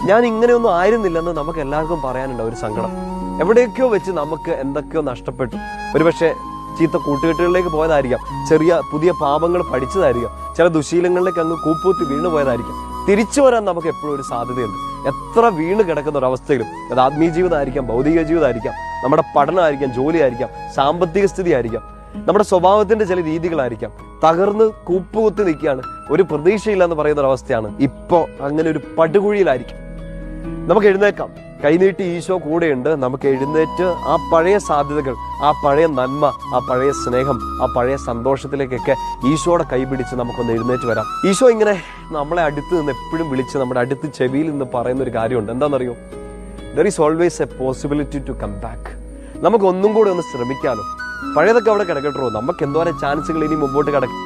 ഞാൻ ഇങ്ങനെയൊന്നും ആയിരുന്നില്ലെന്ന് നമുക്ക് എല്ലാവർക്കും പറയാനുണ്ട് ഒരു സങ്കടം. എവിടെയൊക്കെയോ വെച്ച് നമുക്ക് എന്തൊക്കെയോ നഷ്ടപ്പെട്ടു. ഒരുപക്ഷെ ചീത്ത കൂട്ടുകെട്ടുകളിലേക്ക് പോയതായിരിക്കാം, ചെറിയ പുതിയ പാപങ്ങൾ പഠിച്ചതായിരിക്കാം, ചില ദുശീലങ്ങളിലേക്ക് അങ്ങ് കൂപ്പൂത്തി വീണു പോയതായിരിക്കാം. തിരിച്ചു വരാൻ നമുക്ക് എപ്പോഴും ഒരു സാധ്യതയുണ്ട്. എത്ര വീണ് കിടക്കുന്ന ഒരവസ്ഥയിലും, അത് ആത്മീയ ജീവിതമായിരിക്കാം, ഭൗതിക ജീവിതമായിരിക്കാം, നമ്മുടെ പഠനമായിരിക്കാം, ജോലിയായിരിക്കാം, സാമ്പത്തിക സ്ഥിതി ആയിരിക്കാം, നമ്മുടെ സ്വഭാവത്തിന്റെ ചില രീതികളായിരിക്കാം, തകർന്ന് കൂപ്പുകുത്തി നിൽക്കുകയാണ്, ഒരു പ്രതീക്ഷയില്ല എന്ന് പറയുന്ന ഒരവസ്ഥയാണ്. ഇപ്പോ അങ്ങനെ ഒരു പടുകുഴിയിലായിരിക്കും. നമുക്ക് എഴുന്നേൽക്കാം, കൈനീട്ടി ഈശോ കൂടെയുണ്ട്. നമുക്ക് എഴുന്നേറ്റ് ആ പഴയ സാധ്യതകൾ, ആ പഴയ നന്മ, ആ പഴയ സ്നേഹം, ആ പഴയ സന്തോഷത്തിലേക്കൊക്കെ ഈശോയുടെ കൈപിടിച്ച് നമുക്കൊന്ന് എഴുന്നേറ്റ് വരാം. ഈശോ ഇങ്ങനെ നമ്മളെ അടുത്ത് നിന്ന് എപ്പോഴും വിളിച്ച് നമ്മുടെ അടുത്ത് ചെവിയിൽ നിന്ന് പറയുന്ന ഒരു കാര്യമുണ്ട്. എന്താണെന്നറിയോ? There is always a possibility to come back. നമുക്ക് ഒന്നും കൂടെ ഒന്ന് ശ്രമിക്കാമല്ലോ. പഴയതൊക്കെ അവിടെ കിടക്കട്ടോ, നമുക്ക് എന്തോരം ചാൻസുകൾ ഇനി മുമ്പോട്ട് കിടക്കും.